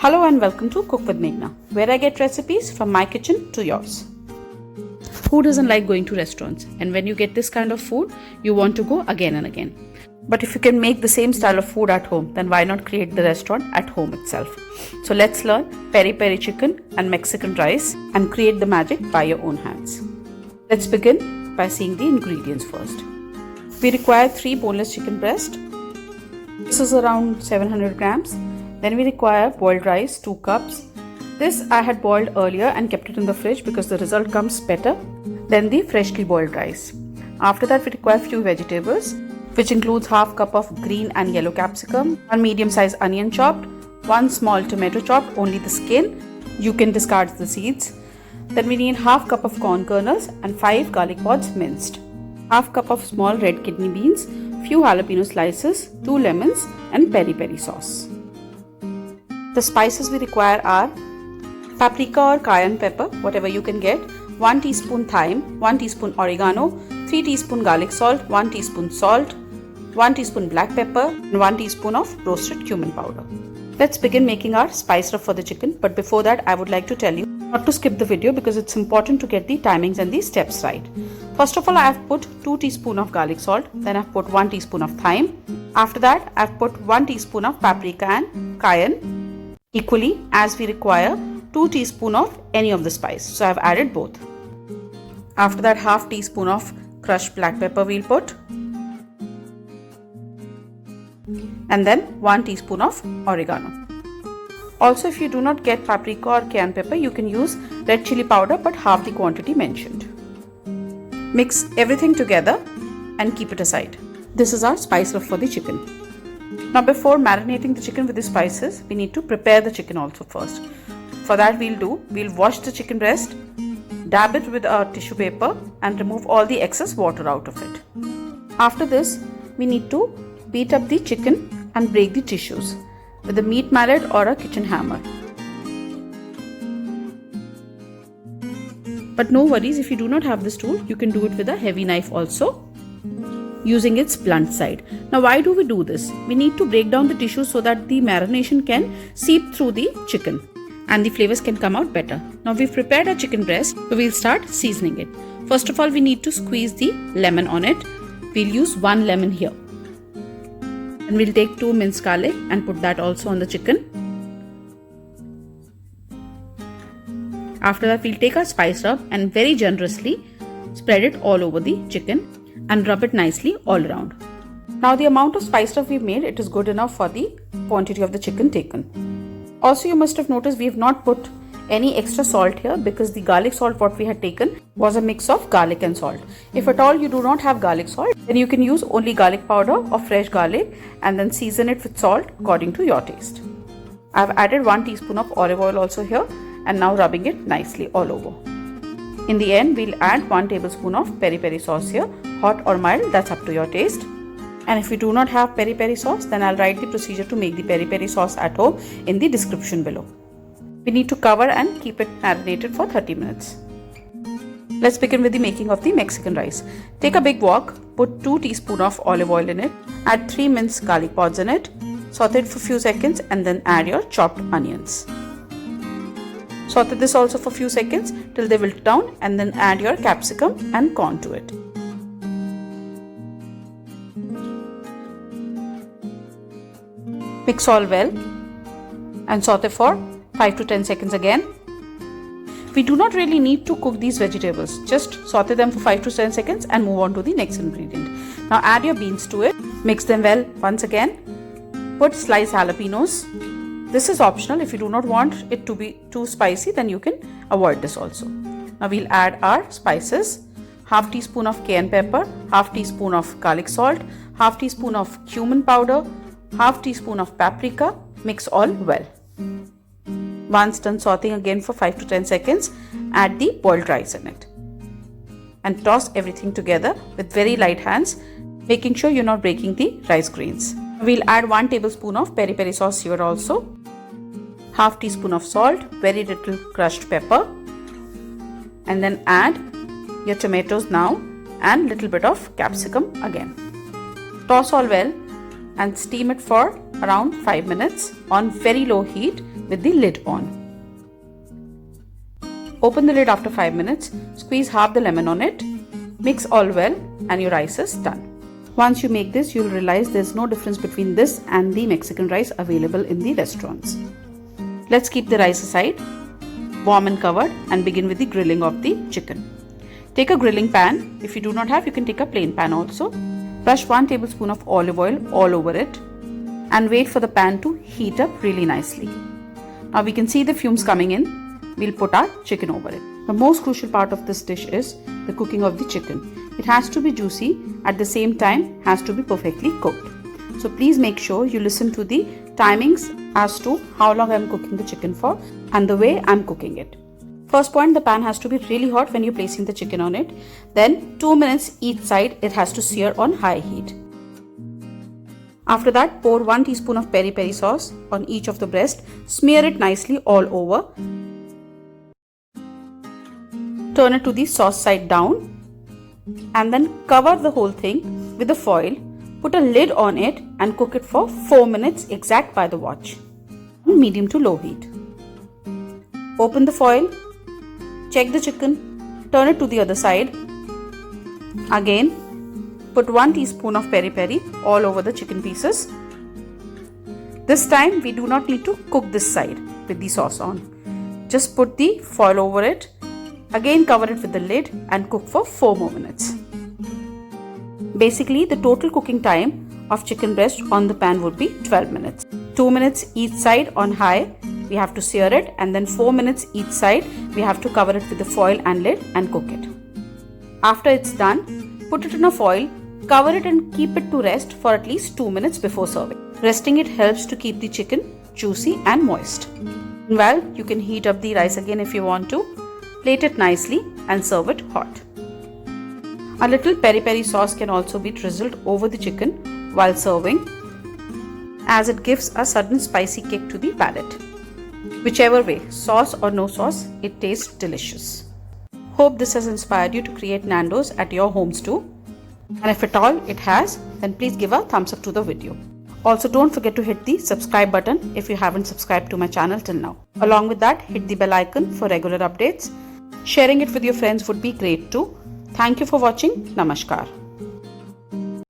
Hello and welcome to Cook with Meghna, where I get recipes from my kitchen to yours. Who doesn't like going to restaurants? And when you get this kind of food, you want to go again and again. But if you can make the same style of food at home, then why not create the restaurant at home itself? So let's learn peri chicken and Mexican rice and create the magic by your own hands. Let's begin by seeing the ingredients first. We require 3 boneless chicken breasts. This is around 700 grams. Then we require boiled rice, 2 cups. This I had boiled earlier and kept it in the fridge because the result comes better than the freshly boiled rice. After that we require few vegetables, which includes half cup of green and yellow capsicum, 1 medium sized onion chopped, 1 small tomato chopped, only the skin. You can discard the seeds. Then we need half cup of corn kernels and 5 garlic pods minced, half cup of small red kidney beans, few jalapeno slices, 2 lemons and peri sauce. The spices we require are paprika or cayenne pepper, whatever you can get, 1 teaspoon thyme, 1 teaspoon oregano, 3 teaspoon garlic salt, 1 teaspoon salt, 1 teaspoon black pepper and 1 teaspoon of roasted cumin powder. Let's begin making our spice rub for the chicken, but before that I would like to tell you not to skip the video because it's important to get the timings and the steps right. First of all, I have put 2 teaspoon of garlic salt, then I have put 1 teaspoon of thyme. After that I have put 1 teaspoon of paprika and cayenne equally, as we require 2 teaspoon of any of the spice, so I have added both. After that, half teaspoon of crushed black pepper we'll put, and then 1 teaspoon of oregano. Also, if you do not get paprika or cayenne pepper, you can use red chili powder, but half the quantity mentioned. Mix everything together and keep it aside. This is our spice rub for the chicken. Now before marinating the chicken with the spices, we need to prepare the chicken also first. For that we'll wash the chicken breast, dab it with a tissue paper and remove all the excess water out of it. After this, we need to beat up the chicken and break the tissues with a meat mallet or a kitchen hammer. But no worries, if you do not have this tool, you can do it with a heavy knife also, using its blunt side. Now why do we do this? We need to break down the tissues so that the marination can seep through the chicken and the flavors can come out better. Now we've prepared our chicken breast, so we'll start seasoning it. First of all, we need to squeeze the lemon on it. We'll use 1 lemon here. And we'll take 2 minced garlic and put that also on the chicken. After that, we'll take our spice rub and very generously spread it all over the chicken and rub it nicely all around. Now the amount of spice rub we've made, it is good enough for the quantity of the chicken taken. Also, you must have noticed we have not put any extra salt here because the garlic salt what we had taken was a mix of garlic and salt. If at all you do not have garlic salt, then you can use only garlic powder or fresh garlic and then season it with salt according to your taste. I have added 1 teaspoon of olive oil also here and now rubbing it nicely all over. In the end, we'll add 1 tablespoon of peri sauce here, hot or mild, that's up to your taste. And if you do not have peri sauce, then I'll write the procedure to make the peri sauce at home in the description below. We need to cover and keep it marinated for 30 minutes. Let's begin with the making of the Mexican rice. Take a big wok, put 2 teaspoons of olive oil in it, add 3 minced garlic pods in it, saute it for a few seconds and then add your chopped onions. Saute this also for a few seconds till they wilt down and then add your capsicum and corn to it. Mix all well and saute for 5 to 10 seconds again. We do not really need to cook these vegetables, just saute them for 5 to 10 seconds and move on to the next ingredient. Now add your beans to it, mix them well once again, put sliced jalapenos. This is optional. If you do not want it to be too spicy, then you can avoid this also. Now we'll add our spices, half teaspoon of cayenne pepper, half teaspoon of garlic salt, half teaspoon of cumin powder, half teaspoon of paprika, mix all well. Once done sauteing again for 5 to 10 seconds, add the boiled rice in it. And toss everything together with very light hands, making sure you're not breaking the rice grains. We'll add 1 tablespoon of peri sauce here also, half teaspoon of salt, very little crushed pepper, and then add your tomatoes now and little bit of capsicum again. Toss all well and steam it for around 5 minutes on very low heat with the lid on. Open the lid after 5 minutes, squeeze half the lemon on it, mix all well, and your rice is done. Once you make this, you'll realize there's no difference between this and the Mexican rice available in the restaurants. Let's keep the rice aside, warm and covered, and begin with the grilling of the chicken. Take a grilling pan. If you do not have, you can take a plain pan also. Brush 1 tablespoon of olive oil all over it and wait for the pan to heat up really nicely. Now we can see the fumes coming in. We'll put our chicken over it. The most crucial part of this dish is the cooking of the chicken. It has to be juicy, at the same time has to be perfectly cooked. So please make sure you listen to the timings as to how long I'm cooking the chicken for and the way I'm cooking it. First point, the pan has to be really hot when you're placing the chicken on it. Then 2 minutes each side, it has to sear on high heat. After that, pour 1 teaspoon of peri sauce on each of the breast. Smear it nicely all over. Turn it to the sauce side down and then cover the whole thing with the foil. Put a lid on it and cook it for 4 minutes exact by the watch. Medium to low heat. Open the foil. Check the chicken. Turn it to the other side. Again, put 1 teaspoon of peri all over the chicken pieces. This time we do not need to cook this side with the sauce on. Just put the foil over it. Again cover it with the lid and cook for 4 more minutes. Basically, the total cooking time of chicken breast on the pan would be 12 minutes. 2 minutes each side on high, we have to sear it, and then 4 minutes each side, we have to cover it with the foil and lid and cook it. After it's done, put it in a foil, cover it and keep it to rest for at least 2 minutes before serving. Resting it helps to keep the chicken juicy and moist. Well, you can heat up the rice again if you want to. Plate it nicely and serve it hot. A little peri sauce can also be drizzled over the chicken while serving, as it gives a sudden spicy kick to the palate. Whichever way, sauce or no sauce, it tastes delicious. Hope this has inspired you to create Nandos at your homes too. And if at all it has, then please give a thumbs up to the video. Also, don't forget to hit the subscribe button if you haven't subscribed to my channel till now. Along with that, hit the bell icon for regular updates. Sharing it with your friends would be great too. Thank you for watching. Namaskar.